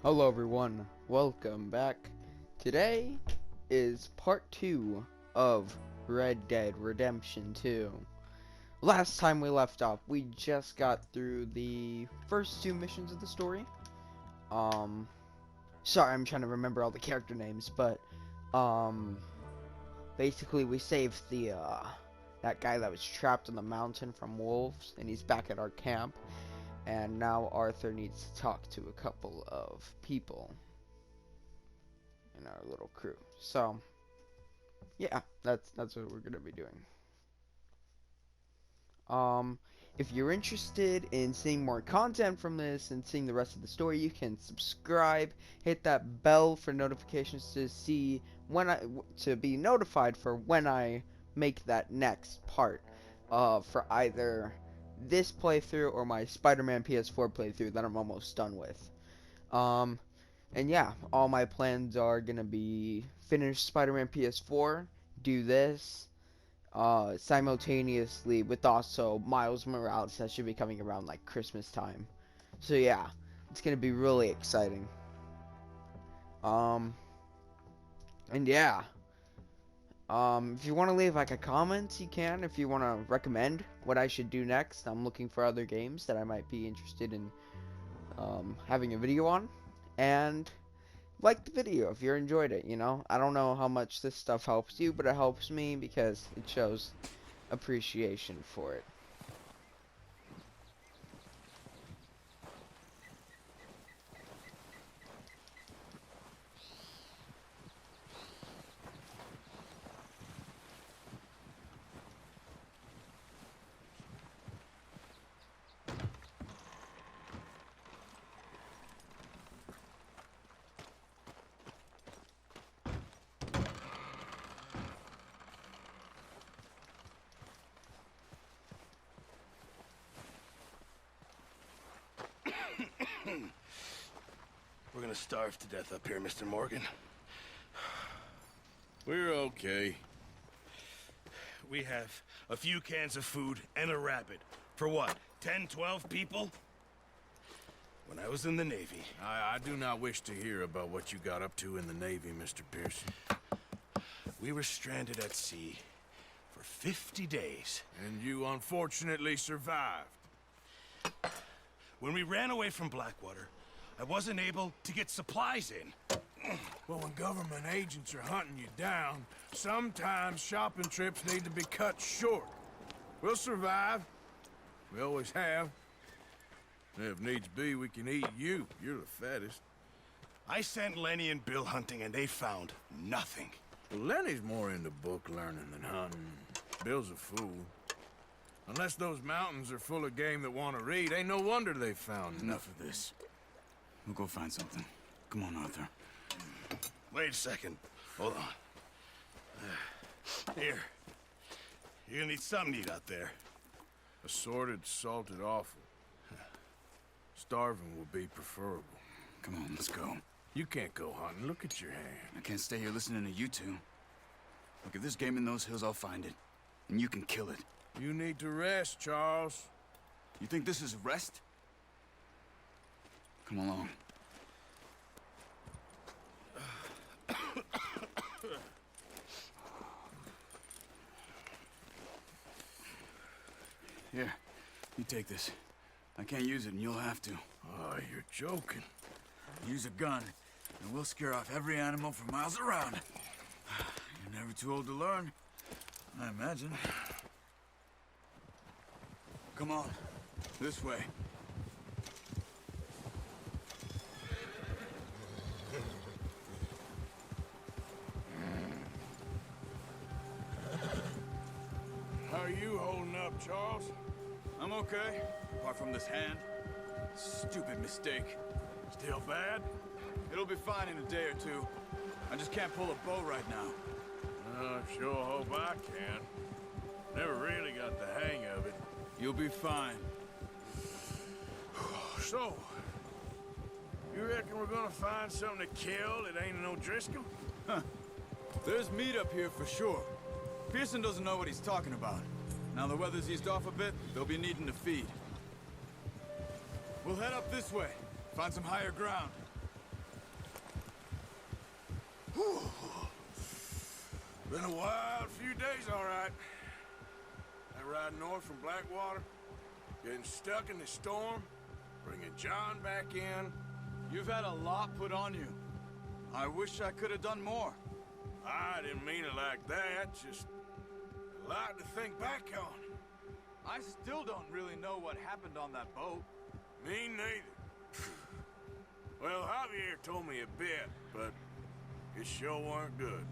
Hello everyone, welcome back. Today is part 2 of Red Dead Redemption 2. Last time we left off, we just got through the first 2 missions of the story. Sorry, I'm trying to remember all the character names, but, basically we saved that guy that was trapped on the mountain from wolves, and he's back at our camp. And now Arthur needs to talk to a couple of people in our little crew. So, yeah, that's what we're gonna be doing. If you're interested in seeing more content from this and seeing the rest of the story, you can subscribe, hit that bell for notifications to see to be notified for when I make that next part, for either this playthrough or my Spider-Man PS4 playthrough that I'm almost done with. And yeah, all my plans are gonna be finish Spider-Man PS4, do this, simultaneously with also Miles Morales that should be coming around like Christmas time. So yeah, it's gonna be really exciting. And yeah. If you want to leave like a comment, you can. If you want to recommend what I should do next, I'm looking for other games that I might be interested in having a video on. And like the video if you enjoyed it, you know. I don't know how much this stuff helps you, but it helps me because it shows appreciation for it. We're gonna starve to death up here, Mr. Morgan. We're okay. We have a few cans of food and a rabbit. For what, 10, 12 people? When I was in the Navy... I do not wish to hear about what you got up to in the Navy, Mr. Pearson. We were stranded at sea for 50 days. And you unfortunately survived. When we ran away from Blackwater, I wasn't able to get supplies in. Well, when government agents are hunting you down, sometimes shopping trips need to be cut short. We'll survive. We always have. If needs be, we can eat you. You're the fattest. I sent Lenny and Bill hunting, and they found nothing. Well, Lenny's more into book learning than hunting. Bill's a fool. Unless those mountains are full of game that want to read, ain't no wonder they found Enough of this. We'll go find something. Come on, Arthur. Wait a second. Hold on. Here. You're gonna need something to eat out there. Assorted, salted offal. Starving will be preferable. Come on, let's go. You can't go hunting. Look at your hand. I can't stay here listening to you two. Look, if there's game in those hills, I'll find it. And you can kill it. You need to rest, Charles. You think this is rest? Come along. Here, you take this. I can't use it, and you'll have to. Oh, you're joking. Use a gun, and we'll scare off every animal for miles around. You're never too old to learn, I imagine. Come on, this way. How are you holding up, Charles? I'm okay, apart from this hand. Stupid mistake. Still bad? It'll be fine in a day or two. I just can't pull a bow right now. I sure hope I can. Never really got the hang of it. You'll be fine. So, you reckon we're gonna find something to kill that ain't no Driscoll? Huh. There's meat up here for sure. Pearson doesn't know what he's talking about. Now the weather's eased off a bit, they'll be needing to feed. We'll head up this way, find some higher ground. Been a wild few days, all right. I ride north from Blackwater, getting stuck in the storm, bringing John back in. You've had a lot put on you. I wish I could have done more. I didn't mean it like that, just a lot to think back on. I still don't really know what happened on that boat. Me neither. Well, Javier told me a bit, but it sure weren't good.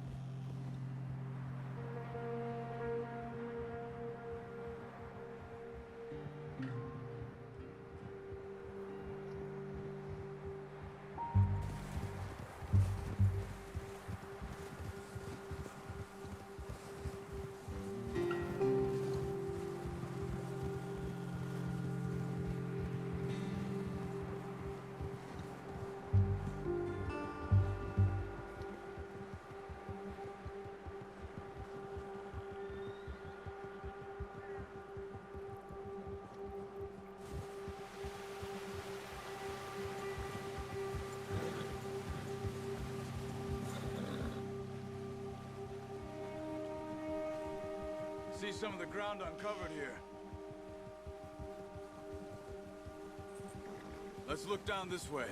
See some of the ground uncovered here. Let's look down this way.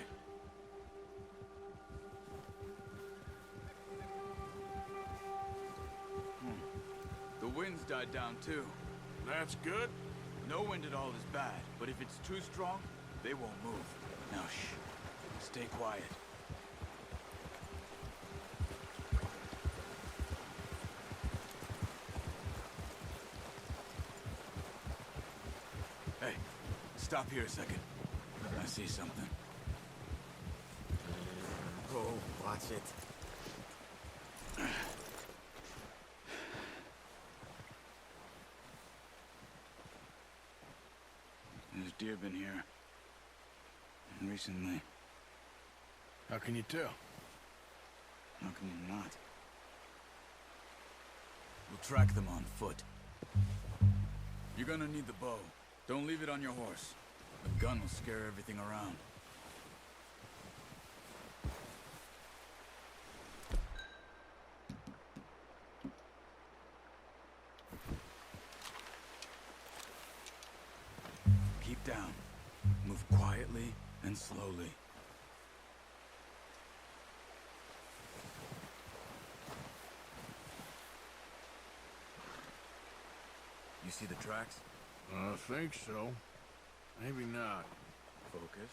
The wind's died down too. That's good. No wind at all is bad, but if it's too strong, they won't move. Now shh. Stay quiet. Hey, stop here a second. I see something. Oh, watch it. There's deer been here. Recently. How can you tell? How can you not? We'll track them on foot. You're gonna need the bow. Don't leave it on your horse. A gun will scare everything around. Keep down. Move quietly and slowly. You see the tracks? I think so. Maybe not. Focus.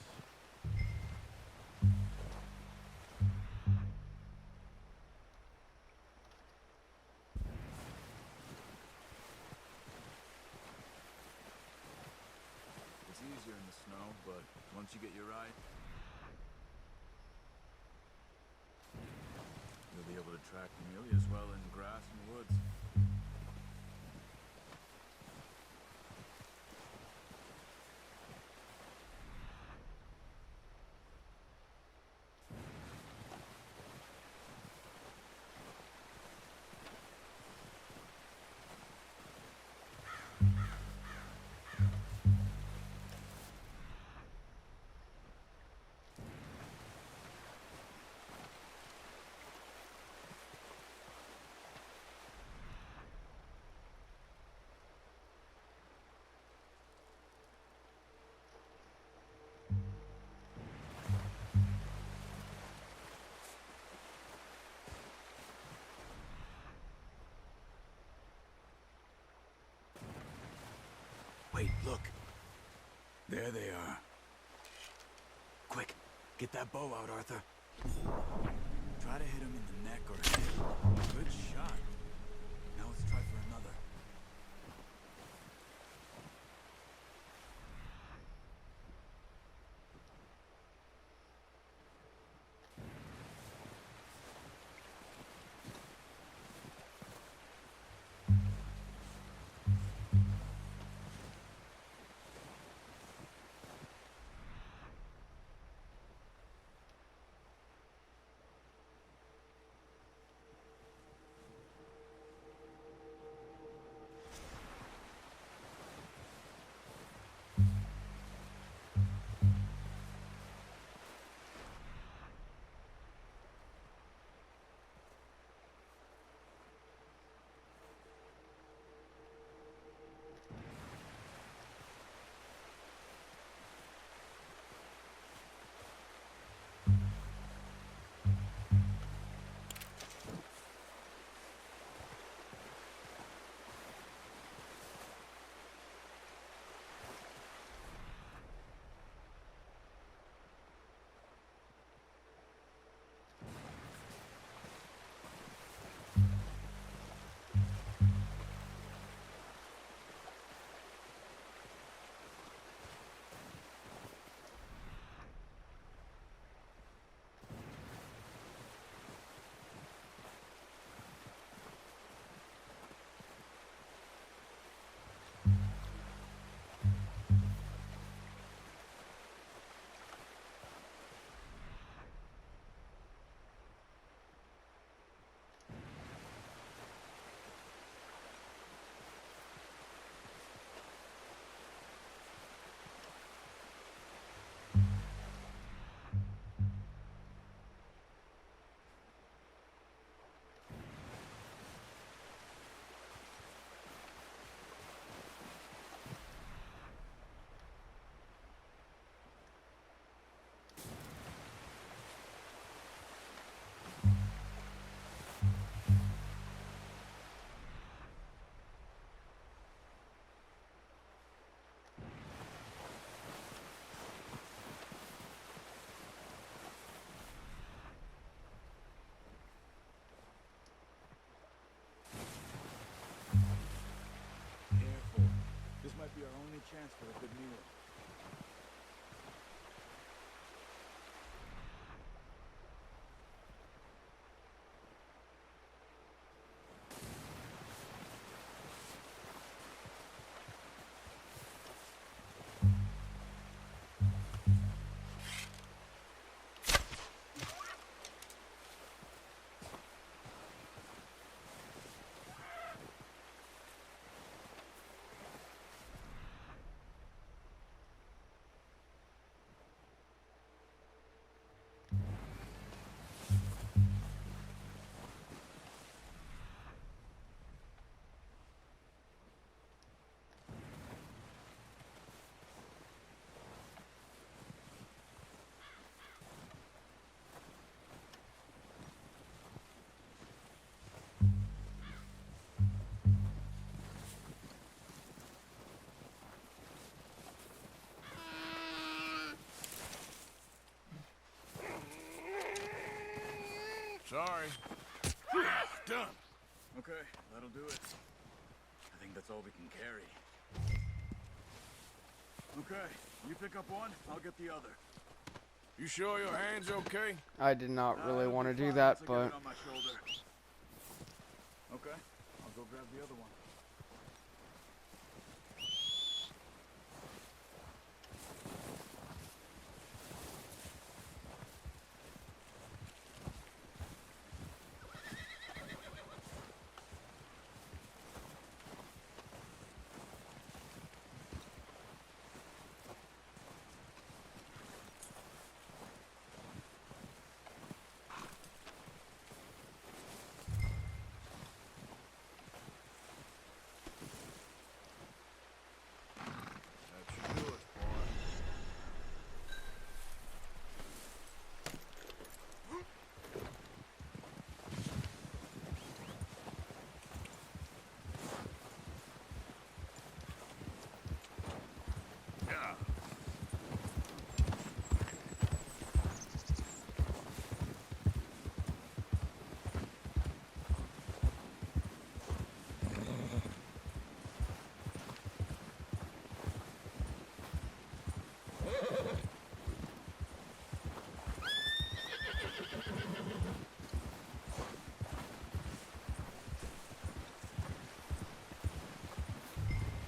It's easier in the snow, but once you get your ride, you'll be able to track nearly as well in grass and woods. Wait, look. There they are. Quick, get that bow out, Arthur. Try to hit him in the neck or head. Good shot. Now let's try for another. chance for a good meal. Sorry. Done. Okay, that'll do it. I think that's all we can carry. Okay, you pick up one, I'll get the other. You sure your hand's okay? I did not really It'll want to be do fine that, once I get but it on my shoulder. Okay, I'll go grab the other one. That should do it, boy. Yeah.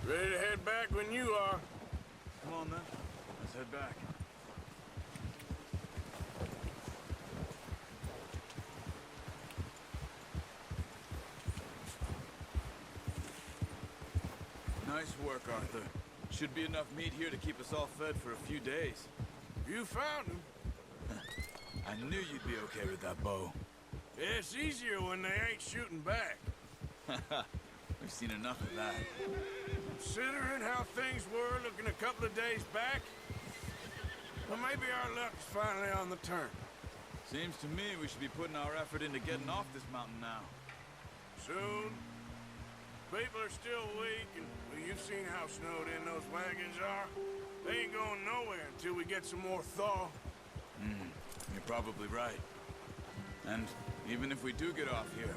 Ready to head back when you are. Come on then, let's head back. Nice work, Arthur. Should be enough meat here to keep us all fed for a few days. You found him. I knew you'd be okay with that bow. It's easier when they ain't shooting back. We've seen enough of that. Considering how things were looking a couple of days back, well, maybe our luck's finally on the turn. Seems to me we should be putting our effort into getting off this mountain now. Soon. People are still weak, and well, you've seen how snowed in those wagons are. They ain't going nowhere until we get some more thaw. You're probably right. And even if we do get off here,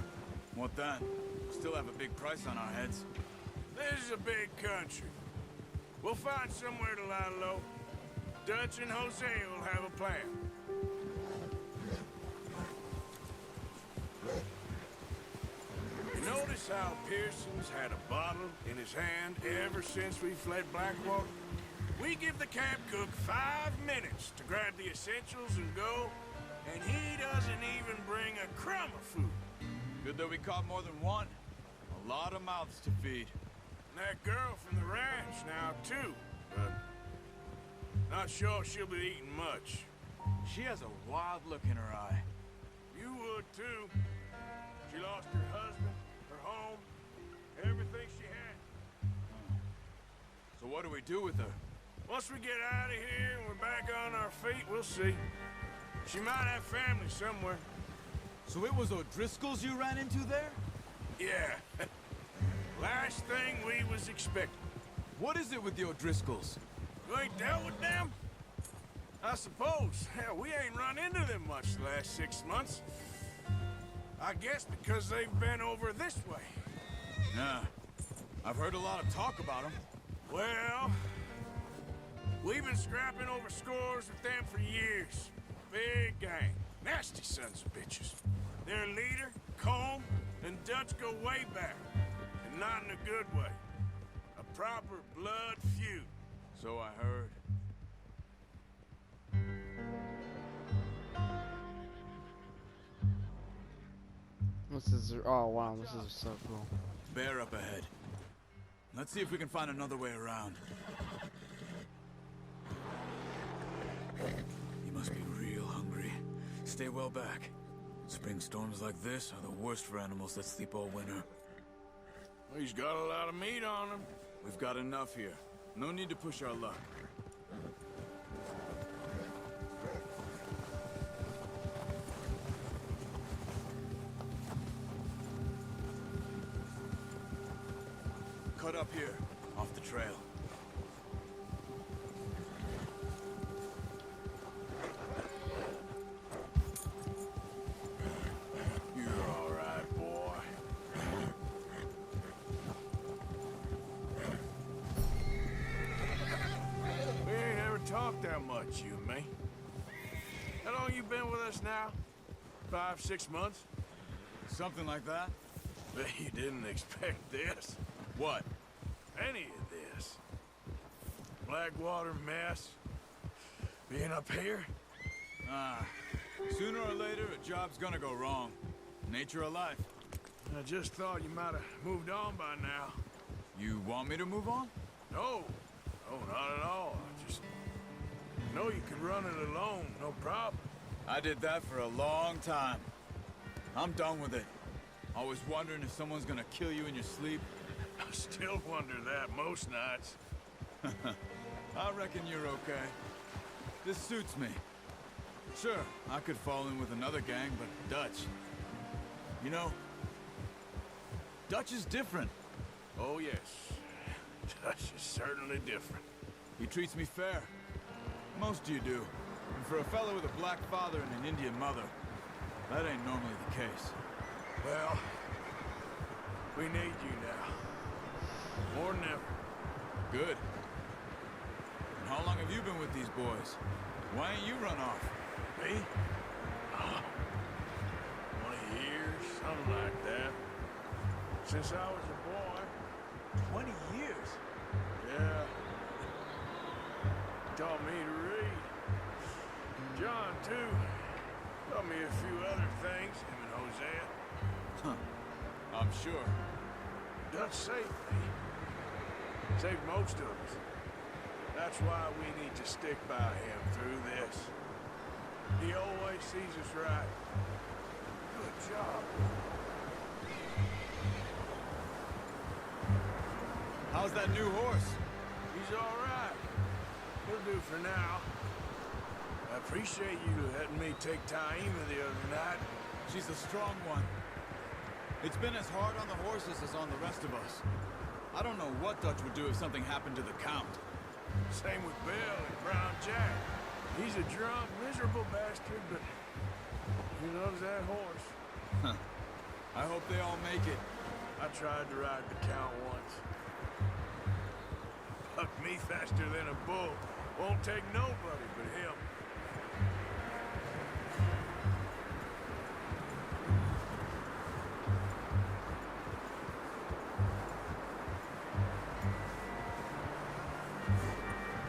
what then? We'll still have a big price on our heads. This is a big country. We'll find somewhere to lie low. Dutch and Jose will have a plan. You notice how Pearson's had a bottle in his hand ever since we fled Blackwater? We give the camp cook 5 minutes to grab the essentials and go, and he doesn't even bring a crumb of food. Good that we caught more than one. A lot of mouths to feed. And that girl from the ranch now, too. But not sure she'll be eating much. She has a wild look in her eye. You would, too. She lost her husband, her home, everything she had. So what do we do with her? Once we get out of here and we're back on our feet, we'll see. She might have family somewhere. So it was O'Driscoll's you ran into there? Yeah. Last thing we was expecting. What is it with the O'Driscolls? You ain't dealt with them? I suppose. Hell, we ain't run into them much the last 6 months. I guess because they've been over this way. Nah. I've heard a lot of talk about them. Well, We've been scrapping over scores with them for years. Big gang. Nasty sons of bitches. Their leader, Colm, and Dutch go way back. And not in a good way. A proper blood feud. So I heard. This is, oh wow, this is so cool. Bear up ahead. Let's see if we can find another way around. You must be real hungry. Stay well back. Spring storms like this are the worst for animals that sleep all winter. He's got a lot of meat on him. We've got enough here. No need to push our luck. Cut up here, off the trail. You're all right, boy. We ain't ever talked that much, you and me. How long you been with us now? 5, 6 months? Something like that? Bet you didn't expect this. What? Any of this. Blackwater mess. Being up here? Sooner or later, a job's gonna go wrong. Nature of life. I just thought you might have moved on by now. You want me to move on? No. No, not at all. I just know you could run it alone, no problem. I did that for a long time. I'm done with it. Always wondering if someone's gonna kill you in your sleep. I still wonder that most nights. I reckon you're okay. This suits me. Sure, I could fall in with another gang, but Dutch... You know, Dutch is different. Oh, yes. Dutch is certainly different. He treats me fair. Most of you do. And for a fellow with a black father and an Indian mother, that ain't normally the case. Well, we need you now. More than ever. Good. And how long have you been with these boys? Why ain't you run off? Me? 20 years, something like that. Since I was a boy. 20 years? Yeah. Taught me to read. John, too. Taught me a few other things, him and Hosea. Huh. I'm sure. Dutch saved me. Saved most of us. That's why we need to stick by him through this. He always sees us right. Good job. How's that new horse? He's all right. He'll do for now. I appreciate you letting me take Taima the other night. She's a strong one. It's been as hard on the horses as on the rest of us. I don't know what Dutch would do if something happened to the Count. Same with Bill and Brown Jack. He's a drunk, miserable bastard, but he loves that horse. Huh. I hope they all make it. I tried to ride the Count once. Bucked me faster than a bull. Won't take nobody but him.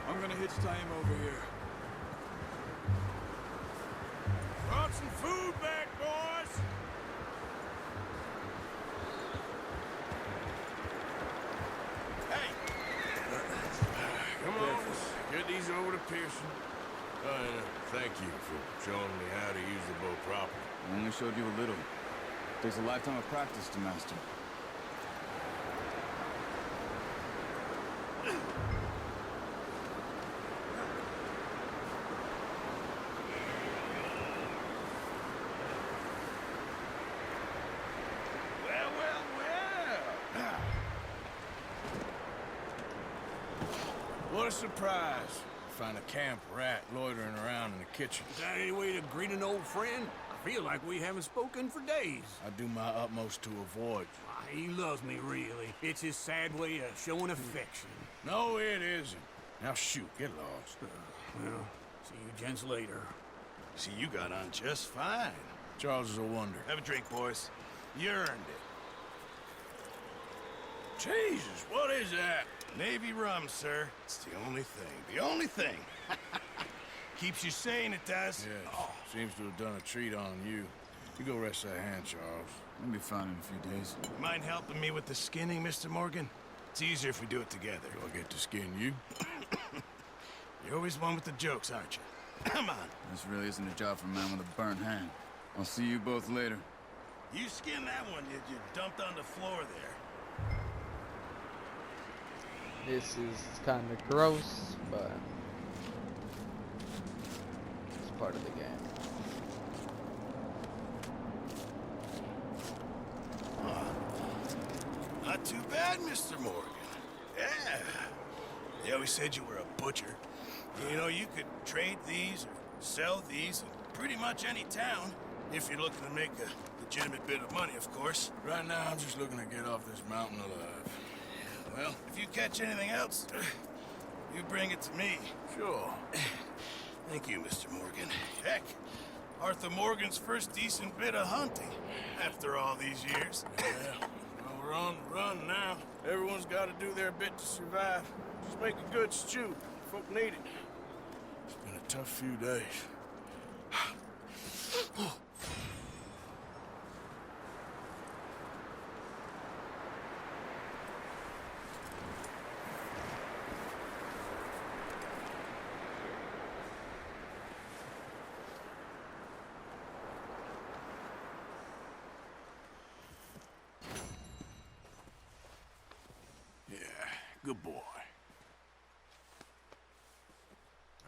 I'm gonna hitch time over here. Brought some food back, boys! Hey! Come on, let's get these over to Pearson. Thank you for showing me how to use the bow properly. I only showed you a little. Takes a lifetime of practice to master. Well, well, well! What a surprise. Find a camp rat loitering around in the kitchen. Is that any way to greet an old friend? I feel like we haven't spoken for days. I do my utmost to avoid. He loves me, really. It's his sad way of showing affection. No, it isn't. Now shoot, get lost. Well, see you gents later. See, you got on just fine. Charles is a wonder. Have a drink, boys. You earned it. Jesus, what is that? Navy rum, sir. It's the only thing. The only thing. Keeps you sane, it does. Yeah, seems to have done a treat on you. You go rest that hand, Charles. I'll be fine in a few days. Mind helping me with the skinning, Mr. Morgan? It's easier if we do it together. Do I get to skin you? You're always one with the jokes, aren't you? Come on. This really isn't a job for a man with a burnt hand. I'll see you both later. You skinned that one you dumped on the floor there. This is kind of gross, but it's part of the game. Not too bad, Mr. Morgan. Yeah. They always said you were a butcher. You know, you could trade these or sell these in pretty much any town, if you're looking to make a legitimate bit of money, of course. Right now, I'm just looking to get off this mountain alive. Well, if you catch anything else, you bring it to me. Sure. Thank you, Mr. Morgan. Heck, Arthur Morgan's first decent bit of hunting after all these years. Yeah. Well, we're on the run now. Everyone's got to do their bit to survive. Just make a good stew. Folk need it. It's been a tough few days. Yeah, good boy.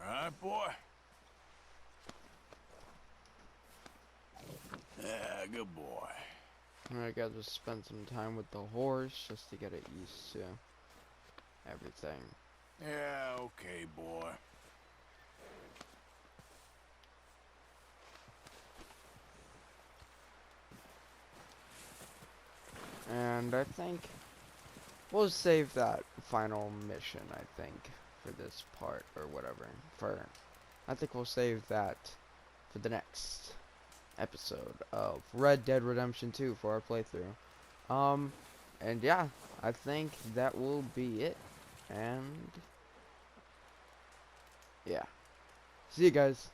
All right, boy. Yeah, good boy. I gotta just spend some time with the horse just to get it used to everything. Yeah, okay, boy. And I think we'll save that final mission, I think, for this part or whatever. I think we'll save that for the next episode of Red Dead Redemption 2 for our playthrough. And yeah, I think that will be it. And yeah. See you guys.